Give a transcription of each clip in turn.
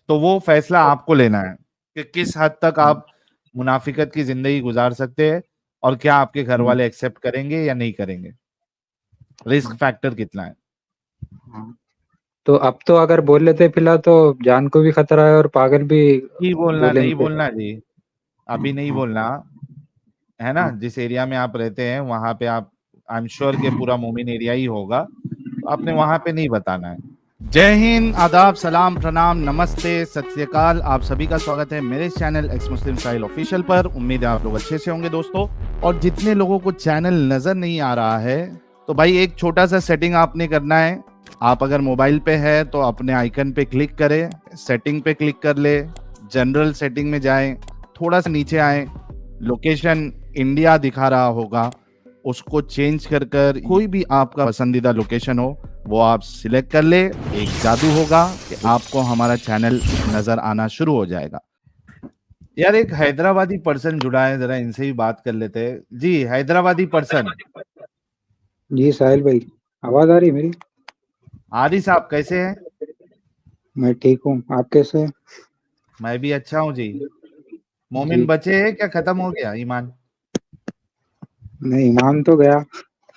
तो वो फैसला आपको लेना है कि किस हद तक आप मुनाफिकत की जिंदगी गुजार सकते हैं और क्या आपके घर वाले एक्सेप्ट करेंगे या नहीं करेंगे, रिस्क फैक्टर कितना है। हाँ, तो अब तो अगर बोल लेते फिलहाल तो जान को भी खतरा है और पागल भी नहीं बोलना, नहीं बोलेंगे। बोलना जी, अभी नहीं हाँ, बोलना है ना। हाँ, जिस एरिया में आप रहते हैं वहां पे आप, आई एम श्योर के पूरा मोमिन एरिया ही होगा, तो आपने वहां पे नहीं बताना है। जय हिंद, आदाब, सलाम, प्रणाम, नमस्ते, सत श्री अकाल। आप सभी का स्वागत है मेरे चैनल एक्स मुस्लिम स्टाइल ऑफिशियल पर। उम्मीद है आप लोग अच्छे से होंगे दोस्तों। और जितने लोगों को चैनल नजर नहीं आ रहा है, तो भाई एक छोटा सा सेटिंग आपने करना है। आप अगर मोबाइल पे है तो अपने आइकन पे क्लिक करें, सेटिंग पे क्लिक कर ले, जनरल सेटिंग में जाएं, थोड़ा सा नीचे आए, लोकेशन इंडिया दिखा रहा होगा, उसको चेंज कर कर कोई भी आपका पसंदीदा लोकेशन हो वो आप सिलेक्ट कर ले। एक जादू होगा कि आपको हमारा चैनल नजर आना शुरू हो जाएगा। यार एक हैदराबादी पर्सन जुड़ा है, जरा इनसे ही बात कर लेते हैं। जी हैदराबादी पर्सन, जी साहिल भाई, आवाज आ रही है मेरी? आरिफ साहब कैसे हैं? मैं ठीक हूँ, आप कैसे हैं? मैं भी अच्छा हूँ जी। मोमिन जी बचे हैं क्या, खत्म हो गया ईमान? नहीं, ईमान तो गया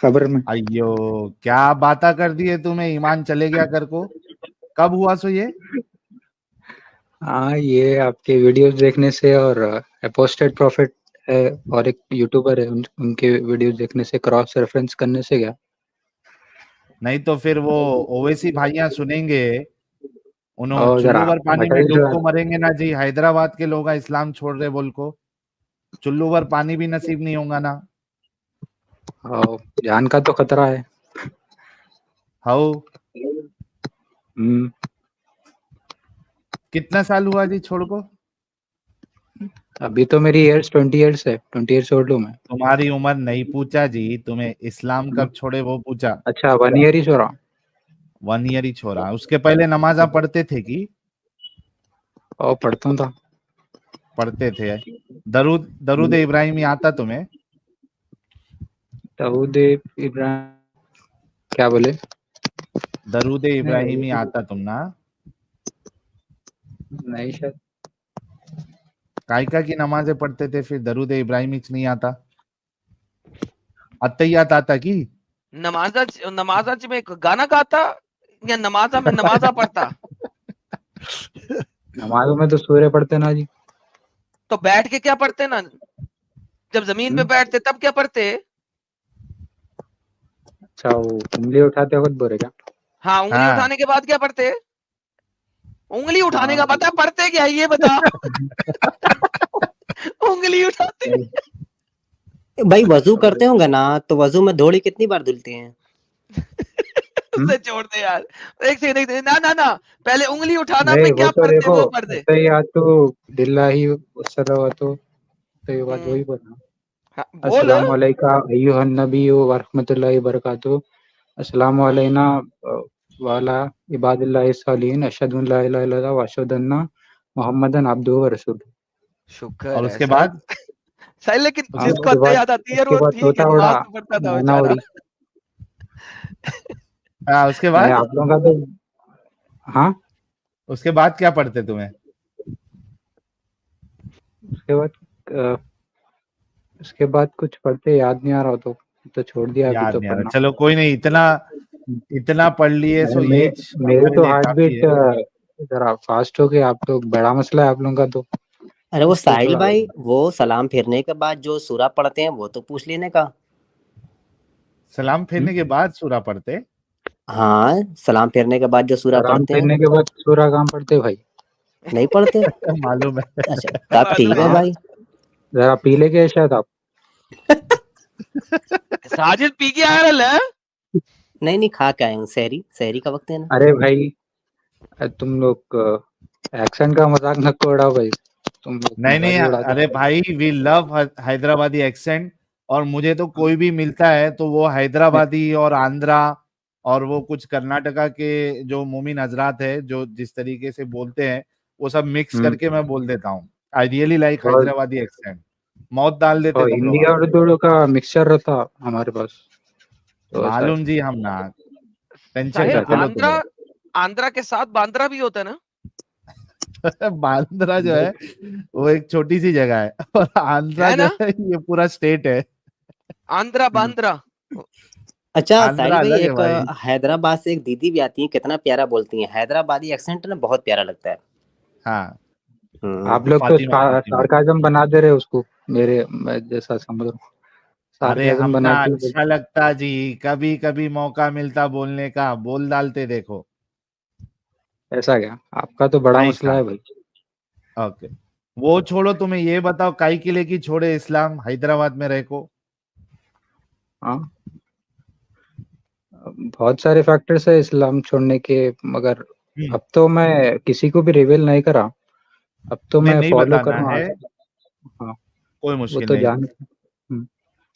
कब्र में। अयो, क्या बाता कर दी है तुम्हें, ईमान चले गया कर को। कब हुआ सो ये? हाँ, ये आपके वीडियोस देखने से और अपोस्टेड प्रॉफिट है और एक यूट्यूबर है, उनके वीडियोस देखने से, क्रॉस रेफरेंस करने से गया। नहीं तो फिर वो ओवैसी भाइयां सुनेंगे, उन्होंने और चुल्लू जरा भर पानी में मटेरियल डूब जो को मरेंगे ना जी। हैदराबाद के लोग इस्लाम छोड़ रहे बोल को, चुल्लू भर पानी भी नसीब नहीं होगा ना। जान का तो खतरा है। हाउ, हम्म, कितना साल हुआ जी छोड़ को? अभी तो मेरी ईयर्स 20 ईयर्स है, 20 ईयर्स ओल्ड हूँ मैं। तुम्हारी उम्र नहीं पूछा जी, तुम्हें इस्लाम हम्म, कब छोड़े वो पूछा। अच्छा 1 ईयर ही छोड़ा। 1 ईयर ही छोड़ा, उसके पहले नमाजा पढ़ते थे कि? और पढ़ता हूँ था। पढ़ते थे। दरूद दरूद इब्राहिमी आता तुम्हें? दाऊद इब्राहिम, क्या बोले? दरूद इब्राहिमी नहीं, आता तुम ना? नहीं शायद। कायका की नमाजें पढ़ते थे फिर दरूद इब्राहिमी नहीं आता? अत्तहियात आता की? नमाजा नमाजा में गाना गाता या नमाजा में नमाजा पढ़ता? नमाजों में तो सूर्य पढ़ते ना जी। तो बैठ के क्या पढ़ते ना, जब जमीन पे बैठते तब क्या पढ़ते? अच्छा, वो उंगली उठाते वक्त बोले क्या? हाँ, उंगली हाँ उठाने के बाद क्या पढ़ते? उंगली उठाने का हाँ। पता, पढ़ते क्या है ये बता। उंगली उठाते भाई वजू करते होंगे ना, तो वजू में धोड़ी कितनी बार धुलते हैं? उसे छोड़ दे यार। एक सेकंड, ना ना ना, पहले उंगली उठाना नहीं, पे वो क्या तो पढ़ते देखो, वो पढ़ दे। तहियातु लिल्लाहि वस्सलावतु, तो ये बात वही बोलना। हाँ, बोल। अस्सलामु अलैका अय्युहन नबिय्यु व रहमतुल्लाहि व बरकातुहू, अस्सलामु अलैना व अला इबादिल्लाहि सालिहीन, अशहदु अन ला इलाहा इल्लल्लाह व अशहदु अन्ना मुहम्मदन अब्दुहु व रसूलुहू। शुक्र और है उसके सही। बाद? सही, लेकिन जिसको उसके बाद, याद आती है उसके वो बाद ठीक है, तोता उड़ा, नमाज तो पढ़ता था मैना बेचारा। उड़ी। हाँ उसके नहीं, बाद? आप लोगों का तो, हाँ, उसके बाद क्या पढ़ते तुम्हें? उसके बाद अ, उसके बाद कुछ पढ़ते, याद नहीं आ रहा हो तो छोड़ दिया अभी याद तो नहीं आ रहा, पढ़ना। चलो कोई नहीं। इतना इतना पढ़ लिए अरे सो यही मेरे हमारे तो लिए हार्ट काफी बीट है। जरा फास्ट हो गए, आप तो बड़ा मसला है आप लोगों का तो। अरे वो इसलिए साहिल थोड़ा। भाई, वो सलाम फेरने के बाद जो सूरा पढ़ते हैं वो तो पूछ लेने का। सलाम फेरने के बाद सूरा पढ़ते? हाँ, सलाम फेरने के बाद जो सूरा सलाम पढ़ते हैं। फिरने के बाद सूरा काम पढ़ते भाई? नहीं पढ़ते? मालूम है। अच्छा, तब ठीक है मालूम है। भाई। जरा पी लेके शायद आप। साजिद पी के आ रहा है। नहीं नहीं, खा के आए हूँ, सहरी सहरी का वक्त है ना। अरे भाई, तुम लोग एक्शन का मजाक न उड़ाओ भाई, तुम लोग नहीं मजाक नहीं, ही उड़ाते अरे हो। भाई वी लव हैदराबादी एक्सेंट। और मुझे तो कोई भी मिलता है तो वो हैदराबादी और आंध्रा और वो कुछ कर्नाटका के जो मोमिन हजरात है जो जिस तरीके से बोलते हैं वो सब मिक्स हम्म, करके मैं बोल देता हूँ। आई रियली लाइक और हैदराबादी एक्सेंट। मौत डाल देते तुम हिंदी लोग। और उर्दू का मिक्सचर रहता हमारे पास, तो ऐसा है। मालूम जी हम ना, टेंशन साहिल, रख लो आंध्रा तुम्हें। आंध्रा के साथ बांद्रा भी होता है ना? बांद्रा जो है वो एक छोटी सी जगह है और आंध्रा है जो ना? है ये पूरा स्टेट है। आंध्रा बांद्रा। अच्छा साहिल आंध्रा भाई, अलग है एक भाई। हैदराबाद से एक दीदी भी आती है, कितना प्यारा बोलती है, हैदराबादी एक्सेंट ना बहुत प्यारा लगता है। हाँ आप लोग तो फातिमा फातिमा। सार्काज़म बना दे रहे हो उसको, मैं जैसा समझ रहा हूँ, अरे सार्काज़म हमका बना के अच्छा लगता जी, कभी कभी मौका मिलता बोलने का बोल डालते देखो। ऐसा क्या? आपका तो बड़ा भाई मसला है साहब भाई। ओके, वो छोड़ो, तुम्हें ये बताओ काई के लिए की छोड़े इस्लाम हैदराबाद में रह को। हाँ, बहुत सारे फैक्टर्स है इस्लाम छोड़ने के, मगर हम्म, अब तो मैं किसी को भी रिवील नहीं करा, अब तो तुम्हें मैं नहीं फॉलो बताना करूँ है, आगे। हाँ, कोई वो मुश्किल तो नहीं। जान। हुँ,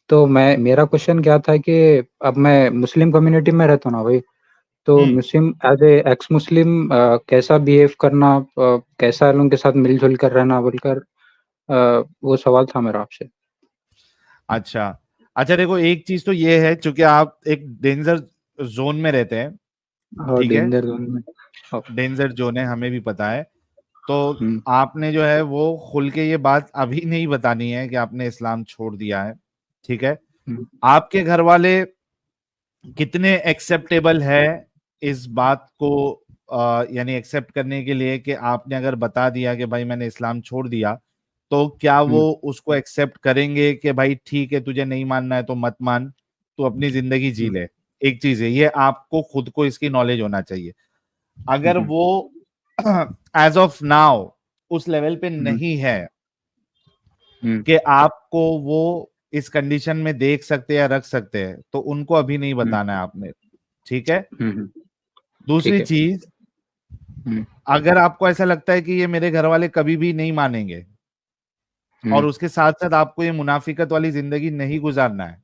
तो मैं मेरा क्वेश्चन क्या था कि अब मैं मुस्लिम कम्युनिटी में रहता हूँ ना भाई, तो हम्म, मुस्लिम एज़ ए एक्स मुस्लिम कैसा बिहेव करना, कैसा लोगों के साथ मिल-जुल कर रहना बोलकर, वो सवाल था मेरा आपसे। अच्छा अच्छा, देखो एक चीज तो ये है, चूंकि आप एक डेंजर जोन में रहते हैं, और ठीक है, डेंजर ज़ोन में। अ, डेंजर जोन है, हमें भी पता है। तो हुँ, आपने जो है वो खुल के ये बात अभी नहीं बतानी है कि आपने इस्लाम छोड़ दिया है, ठीक है। हुँ, आपके घर वाले कितने एक्सेप्टेबल है इस बात को, यानी एक्सेप्ट करने के लिए कि आपने अगर बता दिया कि भाई मैंने इस्लाम छोड़ दिया, तो क्या वो हुँ, उसको एक्सेप्ट करेंगे कि भाई ठीक है तुझे नहीं मानना है तो मत मान, तू अपनी जिंदगी जी हुँ, ले। एक चीज है ये, आपको खुद को इसकी नॉलेज होना चाहिए। अगर हुँ, वो एज ऑफ नाउ उस लेवल पे हुँ, नहीं है हुँ, कि आपको वो इस कंडीशन में देख सकते या रख सकते हैं, तो उनको अभी नहीं हुँ, बताना है आपने, ठीक है। हुँ, हुँ, ठीक दूसरी है। चीज, हुँ, अगर आपको ऐसा लगता है कि ये मेरे घर वाले कभी भी नहीं मानेंगे, और हुँ, उसके साथ साथ आपको ये मुनाफिकत वाली जिंदगी नहीं गुजारना है,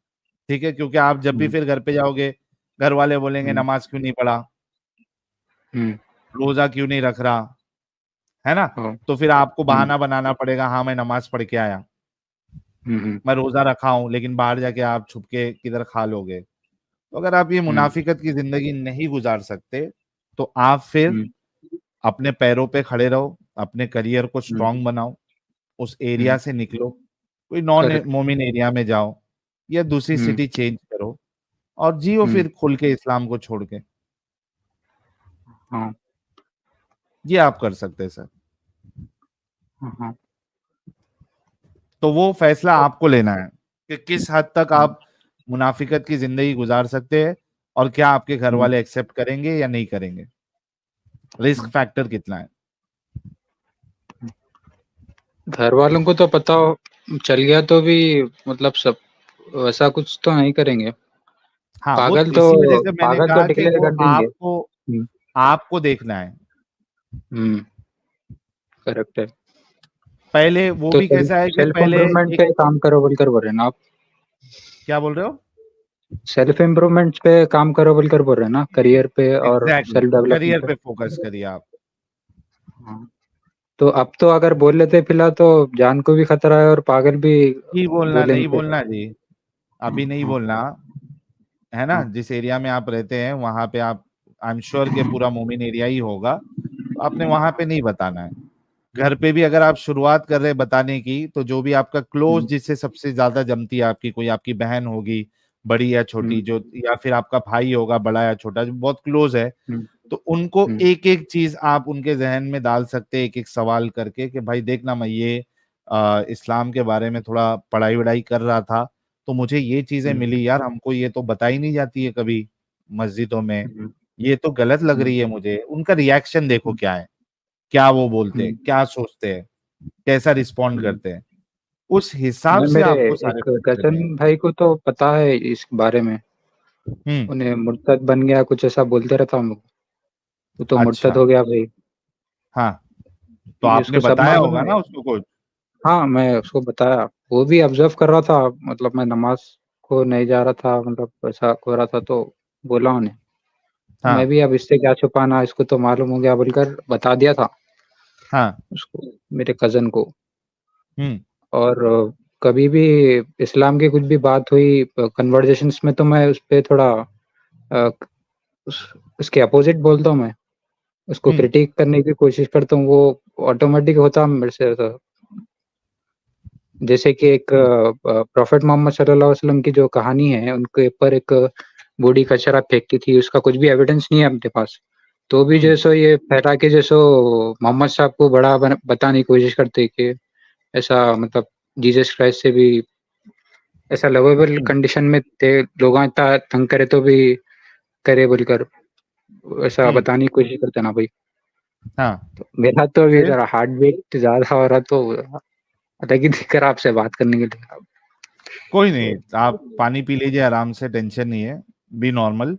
ठीक है, क्योंकि आप जब भी हुँ, फिर घर पे जाओगे घर वाले बोलेंगे हुँ, नमाज क्यों नहीं पढ़ा, हुँ, रोजा क्यों नहीं रख रहा, है ना। हाँ, तो फिर आपको हुँ, बहाना बनाना पड़ेगा, हाँ मैं नमाज पढ़ के आया, हुँ, हुँ, मैं रोजा रखा हूं, लेकिन बाहर जाके आप छुप के किधर खा लोगे। तो अगर आप ये हुँ, मुनाफिकत की जिंदगी नहीं गुजार सकते, तो आप फिर हुँ, अपने पैरों पे खड़े रहो, अपने करियर को हुँ, स्ट्रांग बनाओ, उस एरिया हुँ, से निकलो, कोई नॉन करेक्ट। मोमिन एरिया में जाओ, या दूसरी हुँ, सिटी चेंज करो, और जियो हुँ, फिर खुल के इस्लाम को छोड़ के। हाँ, ये आप कर सकते हैं सर। हाँ, हाँ, तो वो फैसला तो आपको लेना है कि किस हद तक हुँ, आप मुनाफिकत की जिंदगी गुजार सकते हैं, और क्या आपके घर हुँ, वाले एक्सेप्ट करेंगे या नहीं करेंगे, रिस्क हुँ, फैक्टर कितना है। घर वालों को तो पता हो चल गया तो भी, मतलब सब वैसा कुछ तो नहीं करेंगे। हाँ, वो पागल तो इसी वजह से मैंने पागल तो कहा कि डिक्लेयर वो कर देंगे। आपको हुँ, आपको देखना है। हुँ, करेक्ट है। पहले वो तो भी कैसा है कि सेल्फ पहले इम्प्रूवमेंट एक, पे काम करो बोलकर बोल रहे हैं ना आप? क्या बोल रहे हो। सेल्फ इम्प्रूवमेंट पे काम करो बोलकर बोल रहे हैं ना? करियर पे और एग्जैक्टली, सेल्फ डेवलपमेंट करियर पे? पे फोकस करिए आप। हाँ, तो अब तो अगर बोल लेते फिलहाल तो जान को भी खतरा है और पागल भी नहीं बोलना, नहीं बोलेंगे। बोलना जी, अभी नहीं हाँ, बोलना, है ना। हाँ, जिस एरिया में आप रहते हैं वहां पे आप, आई एम श्योर के पूरा मोमिन एरिया ही होगा, तो आपने वहां पे नहीं बताना है। घर पे भी अगर आप शुरुआत कर रहे हैं बताने की, तो जो भी आपका क्लोज, हुँ, जिससे सबसे ज्यादा जमती है आपकी, कोई आपकी बहन होगी बड़ी या हुँ, छोटी, जो, या फिर आपका भाई होगा बड़ा या छोटा जो बहुत क्लोज है, हुँ, तो उनको हुँ, एक एक चीज आप उनके जहन में डाल सकते हैं, एक एक सवाल करके कि भाई देखना, मैं ये इस्लाम के बारे में थोड़ा पढ़ाई वढ़ाई कर रहा था, तो मुझे ये चीजें हुँ, मिली यार, हमको ये तो बताई नहीं जाती है कभी मस्जिदों में, हुँ, ये तो गलत लग हुँ, रही है मुझे। उनका रिएक्शन देखो हुँ, क्या है, क्या वो बोलते हैं, हुँ, क्या सोचते हैं, कैसा रिस्पॉन्ड हुँ। करते हैं, उस हिसाब नहीं, से मेरे आपको सारे एक फैसले कज़न लेने भाई को तो पता है इस बारे में। हैं। उन्हें मुर्तद बन गया कुछ ऐसा बोलते रहता हूँ। वो तो मुर्तद अच्छा, हो गया भाई। हाँ, तो ये आपने उसको सब बताया मालूम होगा है। ना उसको कुछ। हाँ, मैं उसको बताया। वो भी ऑब्ज़र्व कर रहा था, मतलब मैं नमाज़ को नहीं जा रहा था, मतलब ऐसा हो रहा था तो बोला उन्हें। तो मैं हाँ, भी अब इससे क्या छुपाना, इसको तो मालूम हो गया बोलकर बता दिया था हाँ, उसको, मेरे कज़न को। हम्म, और कभी भी इस्लाम की कुछ भी बात हुई कन्वर्सेशंस में, तो मैं उसपे थोड़ा अ, उस उसके अपोज़िट बोलता हूँ मैं। उसको हम्म, क्रिटिक करने की कोशिश करता हूँ, वो ऑटोमेटिक होता मेरे से ऐसा। जैसे कि एक प्रॉफेट मोहम्मद सल्लल्लाहु अलैहि वसल्लम की जो कहानी है, उनके ऊपर एक बूढ़ी कचरा फेंकती थी, उसका कुछ भी एविडेंस नहीं है अपने पास, तो भी जैसो ये फैला के जैसो मोहम्मद साहब को बड़ा बताने की कोशिश करते कि ऐसा मतलब जीसस क्राइस्ट से भी ऐसा लवेबल कंडीशन में थे, लोग इतना तंग करे तो भी करे बोलकर ऐसा बताने की कोशिश करते ना भाई। हाँ तो मेरा तो अभी फिर जरा हार्ट बीट ज्यादा हो रहा, तो अलग ही दिक्कत आपसे बात करने के लिए। कोई नहीं, आप पानी पी लीजिए आराम से, टेंशन नहीं है, बी नॉर्मल।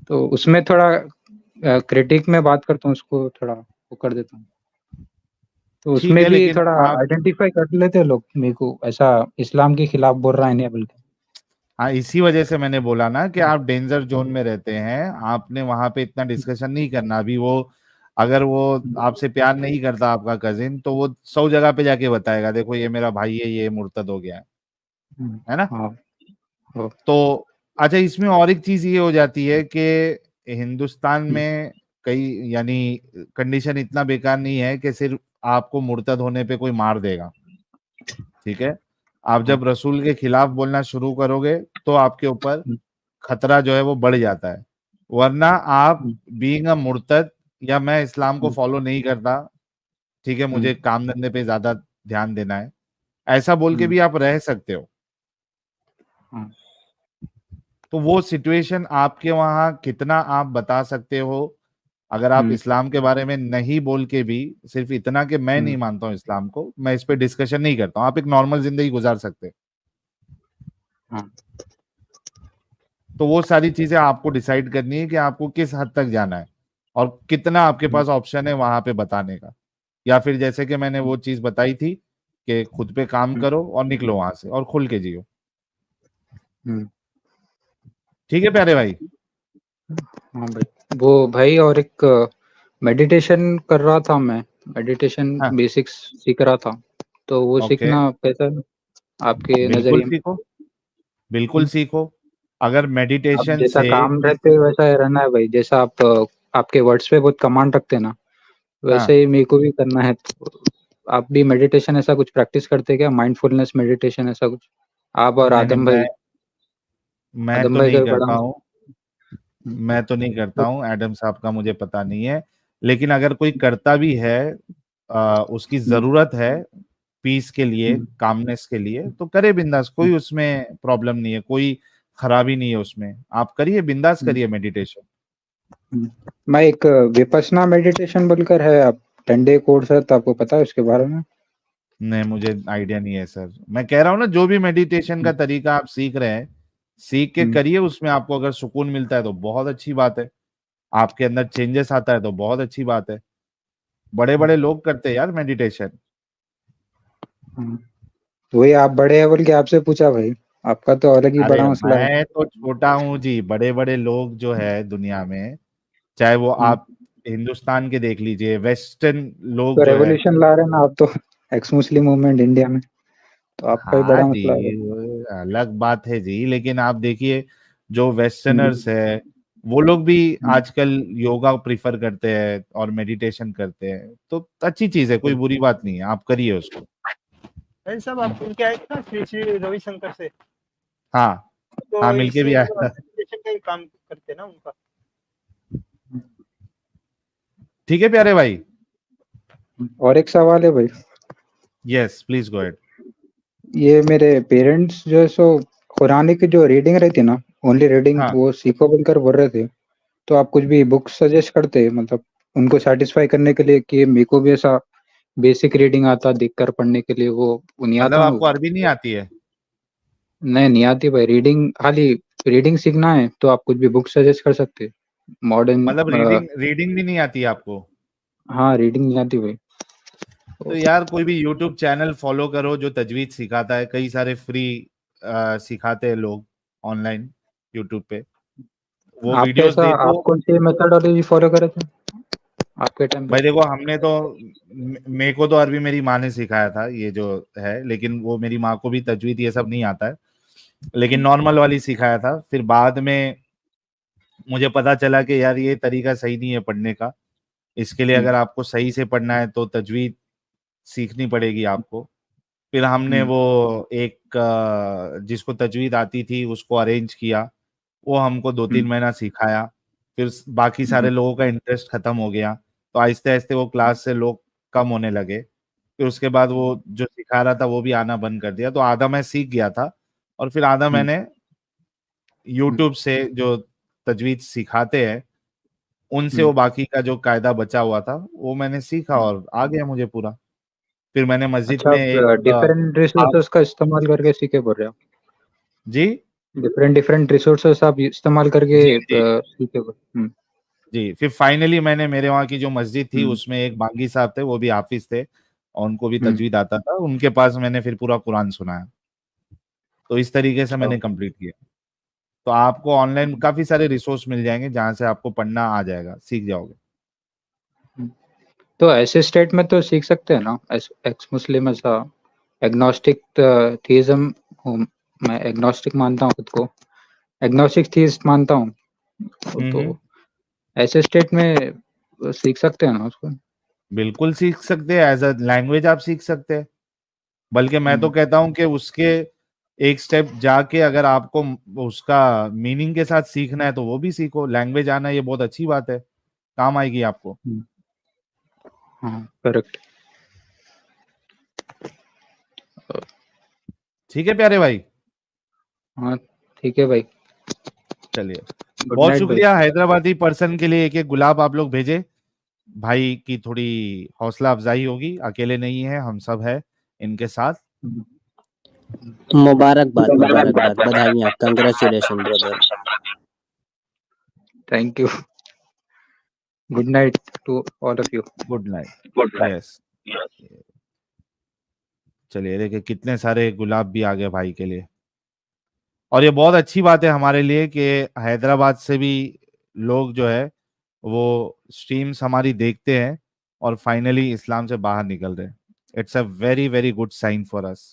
तो उसमें थोड़ा क्रिटिक में बात करता हूँ, उसको थोड़ा वो कर देता हूँ, तो ठीक उसमें है, भी लेकिन थोड़ा आप, आइडेंटिफाई कर लेते हैं लोग मेरे को ऐसा इस्लाम के खिलाफ बोल रहा है नहीं बोल के। हाँ इसी वजह से मैंने बोला ना कि आप डेंजर जोन में रहते हैं, आपने वहां पे इतना डिस्कशन नहीं करना अभी। वो अगर वो आपसे प्यार नहीं करता आपका कजिन, तो वो 100 जगह पे जाके बताएगा, देखो ये मेरा भाई है, ये मुर्तद हो गया है ना। हाँ वो तो अच्छा, इसमें और एक चीज ये हो जाती है कि हिंदुस्तान में कई, यानी कंडीशन इतना बेकार नहीं है कि सिर्फ आपको मुर्तद होने पे कोई मार देगा, ठीक है। आप हाँ जब रसूल के खिलाफ बोलना शुरू करोगे तो आपके ऊपर खतरा जो है वो बढ़ जाता है। वरना आप बीइंग अ मुर्तद, या मैं इस्लाम को फॉलो नहीं करता, ठीक है, मुझे काम धंधे पे ज्यादा ध्यान देना है, ऐसा बोल के भी आप रह सकते हो। हाँ तो वो सिचुएशन आपके वहां कितना आप बता सकते हो, अगर आप इस्लाम के बारे में नहीं बोल के भी सिर्फ इतना कि मैं नहीं मानता हूँ इस्लाम को, मैं इस पे डिस्कशन नहीं करता हूँ, आप एक नॉर्मल जिंदगी गुजार सकते हैं। हाँ तो वो सारी चीजें आपको डिसाइड करनी है कि आपको किस हद तक जाना है और कितना आपके पास ऑप्शन है वहां पे बताने का। या फिर जैसे कि मैंने वो चीज बताई थी कि खुद पे काम करो और निकलो वहां से और खुल के जियो। ठीक है प्यारे भाई। हाँ भाई, वो भाई और एक मेडिटेशन कर रहा था मैं, मेडिटेशन हाँ बेसिक्स सीख रहा था, तो वो ओके, सीखना कैसा है आपके बिल्कुल नजरिए में? सीखो, बिल्कुल सीखो। अगर आप मेडिटेशन जैसा से काम किस, रहते वैसा ही रहना है भाई, जैसा आप आपके वर्ड्स पे बहुत कमांड रखते हैं ना, वैसे हाँ ही मेरे को भी करना है। तो आप भी मेडिटेशन ऐसा कुछ प्रैक्टिस करते हैं क्या, माइंडफुलनेस मेडिटेशन ऐसा कुछ? आप और नहीं नहीं, मैं आदम तो भाई नहीं का बड़ा करता हूँ, मैं तो नहीं करता हूँ, एडम साहब का मुझे पता नहीं है। लेकिन अगर कोई करता भी है, उसकी जरूरत है पीस के लिए, कामनेस के लिए, तो करे बिंदास, कोई उसमें प्रॉब्लम नहीं है, कोई खराबी नहीं है उसमें, आप करिए, बिंदास करिए मेडिटेशन। मैं एक विपस्सना मेडिटेशन बोलकर है, आप 10 डे कोर्स है, तो आपको पता है उसके बारे में? नहीं मुझे आइडिया नहीं है सर, मैं कह रहा हूँ ना, जो भी मेडिटेशन का तरीका आप सीख रहे हैं, सीख के करिए, उसमें आपको अगर सुकून मिलता है तो बहुत अच्छी बात है, आपके अंदर चेंजेस आता है तो बहुत अच्छी बात है। बड़े बड़े लोग करते हैं यार मेडिटेशन। वही आप बड़े हैं बोल के आपसे पूछा भाई, आपका तो अलग ही अरे बड़ा मसला है। मैं तो छोटा हूँ जी, बड़े बड़े लोग जो है दुनिया में, चाहे वो आप हिंदुस्तान के देख लीजिए, वेस्टर्न लोग तो जो है। रेवोल्यूशन ला रहे हैं ना आप, तो एक्स मुस्लिम मूवमेंट इंडिया में, तो आपका ही हाँ बड़ा जी, मसला है। वो अलग बात है जी, लेकिन आप देखिए जो वेस्टर्नर्स है, वो लोग भी आजकल योगा प्रिफर करते हैं और मेडिटेशन करते हैं, तो अच्छी चीज है, कोई बुरी बात नहीं है, आप करिए उसको। भाई साहब आप उनके आए थे ना श्री श्री रविशंकर से, हाँ हाँ, तो मिलके भी सेम आया था। मेडिटेशन का ही काम करते हैं ना उनका। ठीक है प्यारे भाई। और एक सवाल है भाई, यस प्लीज गो अहेड। ये मेरे पेरेंट्स जो है सो कुरान की जो रीडिंग रहती है ना, ओनली रीडिंग, हाँ वो सीखो बोलकर बोल रहे थे, तो आप कुछ भी बुक सजेस्ट करते, मतलब उनको सेटिस्फाई करने के लिए कि मेरे को भी ऐसा बेसिक रीडिंग आता देख कर पढ़ने के लिए, वो नहीं मतलब आता ना आपको वो? अरबी नहीं आती है? नहीं आती भाई, रीडिंग खाली रीडिंग सीखना है, तो आप कुछ भी बुक सजेस्ट कर सकते मॉडर्न। मतलब रीडिंग रीडिंग भी नहीं आती है आपको? हाँ रीडिंग नहीं आती भाई। तो यार कोई भी यूट्यूब चैनल फॉलो करो जो तजवीज सिखाता है, कई सारे फ्री सिखाते हैं लोग ऑनलाइन यूट्यूब पे, वो आप वीडियोस कैसा, देखो। आप कौन सी मेथोडोलॉजी फॉलो करे थे आपके टाइम पे? भाई देखो, हमने तो, मेरे को तो अरबी मेरी माँ ने सिखाया था ये जो है, लेकिन वो मेरी माँ को भी तजवीद ये सब नहीं आता है, लेकिन नॉर्मल वाली सिखाया था। फिर बाद में मुझे पता चला कि यार ये तरीका सही नहीं है पढ़ने का, इसके लिए अगर आपको सही से पढ़ना है तो तजवीद सीखनी पड़ेगी आपको। फिर हमने वो एक जिसको तजवीद आती थी उसको अरेंज किया, वो हमको 2-3 महीना सिखाया। फिर बाकी सारे लोगों का इंटरेस्ट खत्म हो गया, तो आहिस्ते आहिस्ते वो क्लास से लोग कम होने लगे। फिर उसके बाद वो जो सिखा रहा था वो भी आना बंद कर दिया, तो आधा मैं सीख गया था और फिर आधा मैंने यूट्यूब से जो तजवीद सिखाते हैं उनसे वो बाकी का जो कायदा बचा हुआ था वो मैंने सीखा और आ गया मुझे पूरा। फिर मैंने मस्जिद अच्छा, में आप एक डिफरेंट रिसोर्सेस का इस्तेमाल करके सीखे बोल रहे हो? जी डिफरेंट रिसोर्सेस आप इस्तेमाल करके जी जी सीखे बोल। जी। फिर फाइनली मैंने मेरे वहाँ की जो मस्जिद थी उसमें एक बांगी साहब थे, वो भी हाफिज थे और उनको भी तजवीद आता था, उनके पास मैंने फिर पूरा कुरान सुनाया। तो इस तरीके से मैंने कंप्लीट किया। तो आपको ऑनलाइन काफी सारे रिसोर्स मिल जाएंगे जहाँ से आपको पढ़ना आ जाएगा, सीख जाओगे। तो ऐसे स्टेट में तो सीख सकते हैं ना, एक्स मुस्लिम ऐसा एग्नोस्टिक थीइज्म हूँ मैं, एग्नोस्टिक मानता हूँ खुद को, एग्नोस्टिक थीइस्ट मानता हूँ, तो ऐसे स्टेट में सीख सकते हैं ना उसको? बिल्कुल सीख सकते हैं, एज अ लैंग्वेज आप सीख सकते हैं। बल्कि मैं तो कहता हूँ कि उसके एक स्टेप जाके अगर आपको उसका मीनिंग के साथ सीखना है तो वो भी सीखो। लैंग्वेज आना ये बहुत अच्छी बात है, काम आएगी आपको। हाँ, करेक्ट। ठीक है प्यारे भाई। हाँ ठीक है भाई। चलिए, गुड बहुत नाइट भाई। शुक्रिया। हैदराबादी पर्सन के लिए एक एक गुलाब आप लोग भेजे, भाई की थोड़ी हौसला अफजाई होगी। अकेले नहीं है, हम सब है इनके साथ। मुबारकबाद, मुबारकबाद, बधाइयाँ, congratulation brother. Thank you. Good night to all of you. Good night. Yes. चलिए, देखिए कितने सारे गुलाब भी आ गए भाई के लिए। और ये बहुत अच्छी बात है हमारे लिए कि हैदराबाद से भी लोग जो है वो स्ट्रीम्स हमारी देखते हैं और फाइनली इस्लाम से बाहर निकल रहे हैं। It's a very very good sign for us.